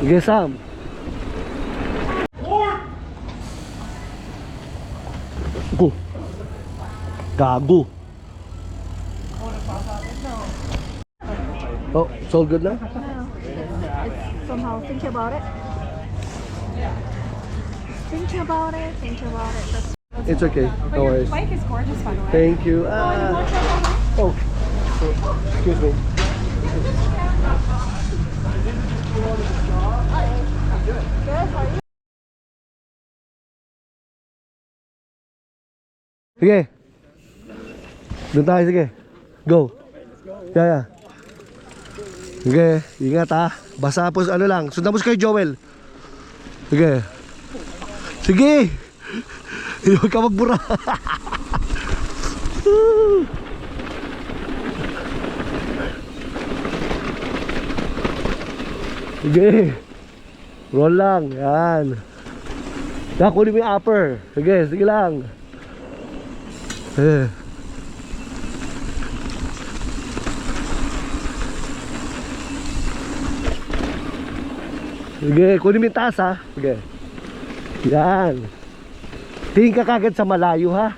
Sige, Sam. Go. Gago. Oh, it's all good now? It's somehow think about it. Think about it. Think about it. That's It's okay. but No your worries. bike is gorgeous, by the way. Thank you. Oh, excuse me. Sige. Doon tayo, sige. Go. Yeah. Sige, ingat ha. Basa po ano lang. Sundan mo kay Joel. Sige. Sige. Huwag ka magbura. Sige. Roll lang. Yan. Kunin mo yung upper. Sige lang. Sige, kunin mo yung taas ha. Sige. Yan. Tingin ka kagad sa malayo ha.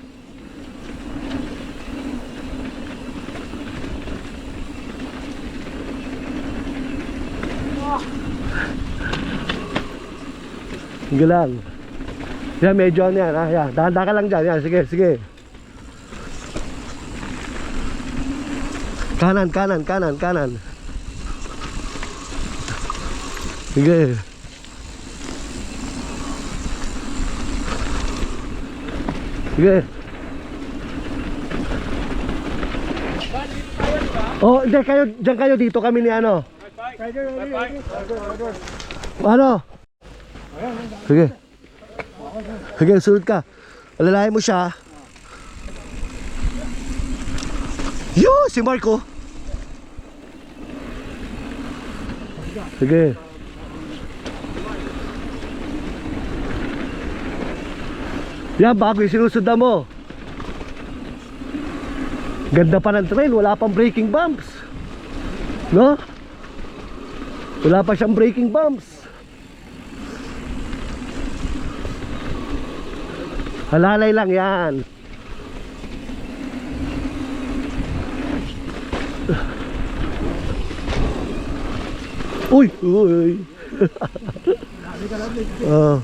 Sige lang. Yan, medyo ano yan ha. Yan, dahan-dahan ka lang dyan. Yan, sige. Kanan. Sige. Sige. Oh, hindi kayo, diyan kayo dito kami ni ano. Ano? Sige, sunod ka. Alalayan mo siya. Yo, si Marco. Sige. Yan, bago yung sinusundan mo. Ganda pa ng trail, wala pang braking bumps. No? Wala pa siyang braking bumps. Halalay lang yan. Uy. Oh.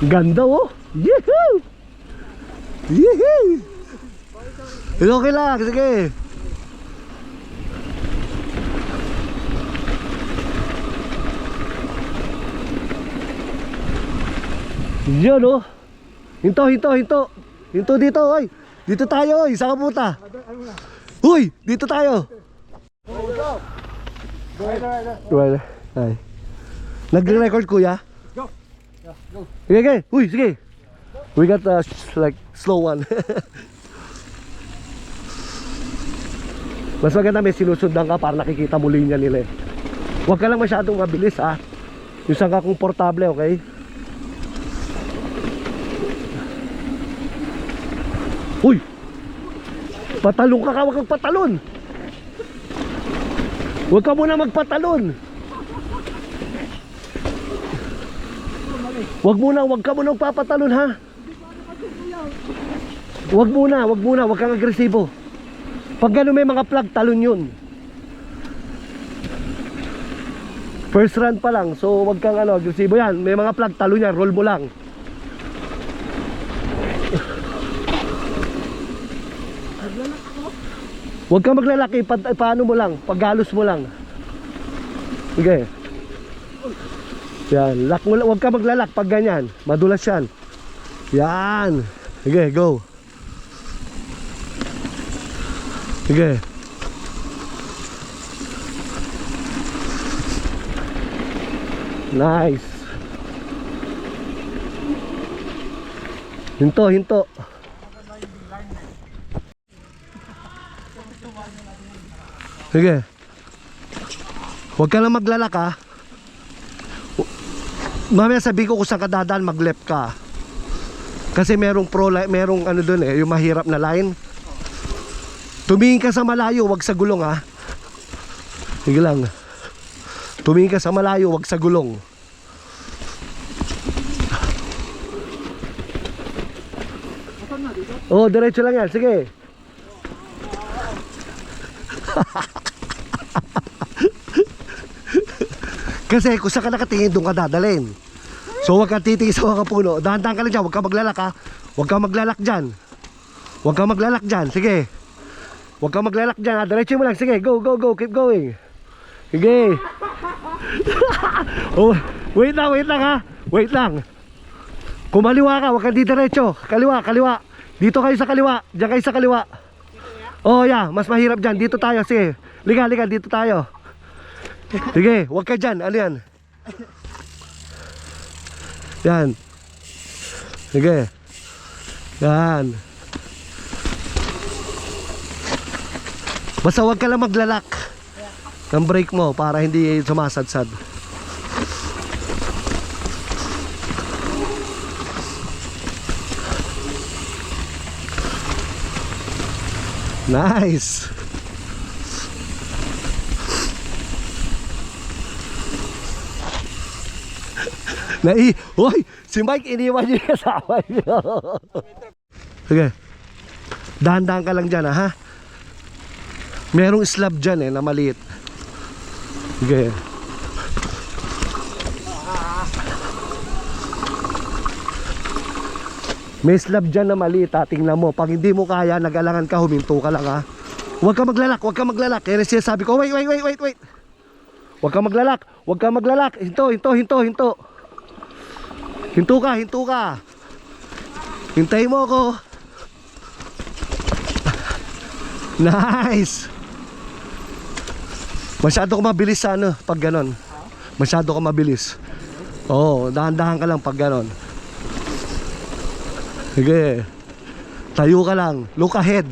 Ganda oh. Yehoo. Okay lang, sige. Yan oh. Hinto dito, oy. Dito tayo, oy. Saan ka puta? Uy, dito tayo. Right. Ay. Nagre-record kuya? Go. Sige. Uy, sige. We got like slow one. Mas maganda may sinusundan ka para nakikita mo linya nila eh. Huwag ka lang masyadong mabilis ha. Yung saan ka komportable, okay? Uy! Patalon ka, huwag kang patalon. Huwag ka muna magpatalon. Huwag ka muna magpapatalon ha. Huwag muna, huwag kang agresibo. Pag gano'n may mga plug, talon yun. First run pa lang, so huwag kang agresibo yan. May mga plug, talon yan, roll mo lang. Huwag kang maglalaki, paano mo lang, paghalos mo lang. Sige. Yan, lock mo lang, huwag kang maglalak pag ganyan. Madulas yan. Yan. Sige, go. Sige. Nice. Hinto. Sige. Huwag ka lang maglalak ha. Mamaya sabi ko kung saan ka dadaan, mag left ka. Kasi merong ano dun eh, yung mahirap na line. Tumingin ka sa malayo, wag sa gulong ha. Sige lang. Tumingin ka sa malayo, wag sa gulong. Oh, diretso lang yan. Sige. Kasi kung saan ka nakatingin, doon ka dadalhin. So wag kang titingin sa mga puno. Dahan-dahan ka lang dyan, wag kang maglalak ha. Wag kang maglalak dyan. Wag kang maglalak dyan, sige. Wag kang maglalak dyan ha. Diretso mo lang, sige. Go, go, go, keep going. Sige. Oh, wait lang ha. Wait lang. Kumaliwa ka, wag kang di diretso. Kaliwa, kaliwa. Dito kayo sa kaliwa. Diyan kayo sa kaliwa. Oh yeah, mas mahirap dyan. Dito tayo, sige. Liga, liga, dito tayo. Sige, wag ka dyan. Ano yan? Yan. Sige. Yan. Basta wag ka lang maglalak ng brake mo para hindi sumasadsad. Nice. Hoy, si Mike iniwan niya yung kasama niyo. Sige. Dahan-dahan ka lang dyan ha. Merong slab dyan na maliit. Sige. May slab dyan na maliit ha. Tingnan mo. Pag hindi mo kaya, nag-alangan ka, huminto ka lang ha. Huwag ka maglalak, huwag ka maglalak. Kaya sinasabi ko, wait. Huwag ka maglalak, huwag ka maglalak. Hinto. Hinto ka. Hintayin mo ako. Nice. Masyado ka mabilis sa ano, pag ganon. Masyado ka mabilis. Oo, dahan-dahan ka lang pag ganon. Sige. Tayo ka lang. Look ahead.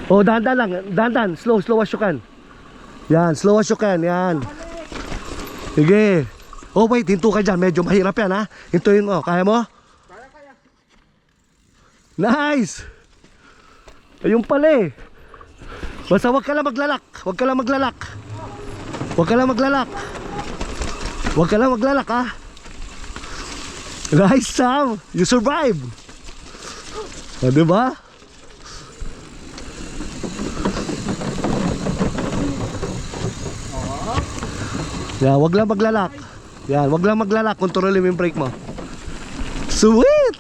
Oh, dahan-dahan lang. Dahan-dahan. Slow as you can. Yan, slow as you can. Yan. Sige. Oh, wait. Hinto ka dyan. Medyo mahirap yan, ha? Hintuin mo. Kaya mo? Kaya. Nice. Ayun pala eh. Basta wag ka lang maglalak. Wag ka lang maglalak, ha? Nice, Sam. You survive. O, diba? Yan, wag lang maglalak. Yan, wag lang maglalak. Kontrolin mo yung brake mo. Sweet!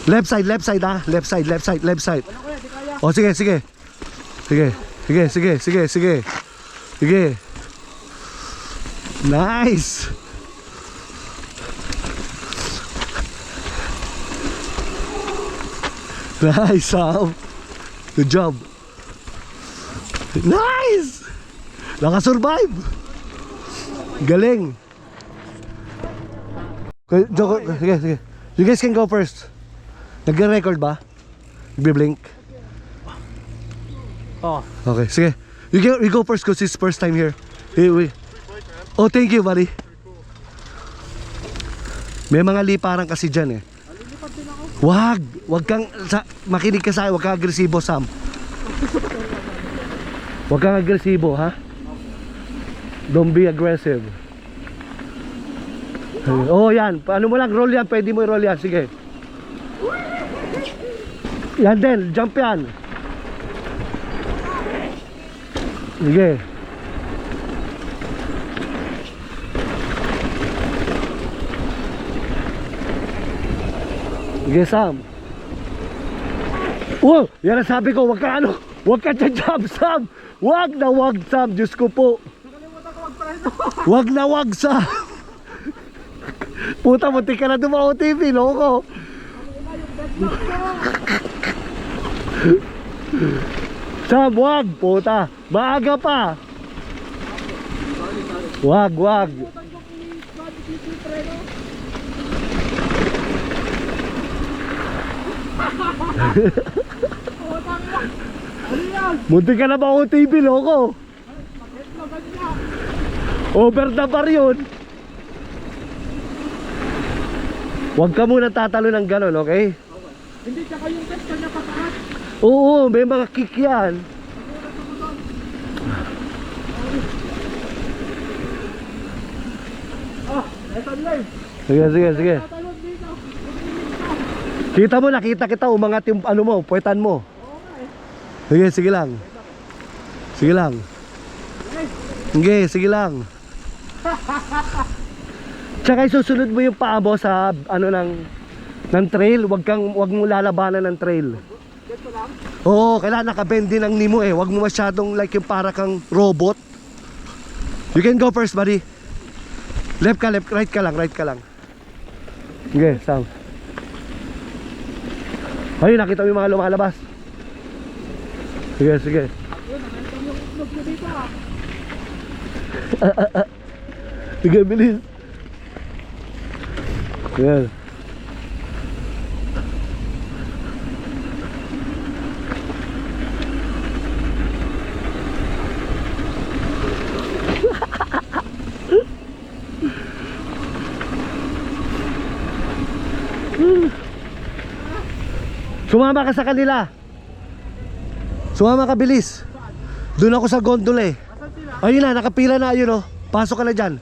Left side ha. Left side. O, sige. Nice! Nice, Sam. Good job. Nice! Nakasurvive. Galing. Sige. You guys can go first. Nagre-record ba? Nagbe-blink? Oh. Okay, sige. You go first because it's first time here. Oh, thank you, buddy. May mga liparan kasi dyan eh. Wag kang makinig ka sa akin, wag kang agresibo, Sam. Wag kang agresibo, ha? Don't be aggressive. Oh, yan. Paano mo lang, roll yan. Pwede mo i-roll yan, sige. Yan din, jump yan. Sige. Sige, Sam. Oh, yan ang sabi ko, wag ka jump, Sam. Wag, Sam. Diyos ko po. Wag, Sam. Puta, muntik ka na dumao TV, loko. Sam, wag, puta. Maaga pa. Wag. Muntik ka na ba ako TV, loko? Over the bar yun. Huwag ka muna tatalo ng ganon, okay? Hindi, tsaka yung test niya pataas. Oo, may mga kick yan. Ah, eto nila eh. Sige, sige, sige. Tatalon dito. Kita mo, nakita kita, umangat yung ano mo, puwetan mo. Sige, sige lang. Sige lang. Sige, sige lang. Tsaka isusunod mo yung paa mo sa ano ng trail, wag mo lalabanan ng trail. Dito lang. Oo, kailangan nakabend din ang knee mo eh. Wag mo masyadong like yung para kang robot. You can go first, buddy. Left ka, left, right ka lang, right ka lang. Sige, Sam. Ayun, nakita mo yung mga lumalabas. Sige, sige. Ayun, nakita mo yung itlog mo dito ah. Sige, bilis. Yan. Sumama ka sa kanila. Sumama ka, bilis. Doon ako sa gondola eh. Asan sila? Ayun na, nakapila na, ayun oh. Pasok ka na dyan.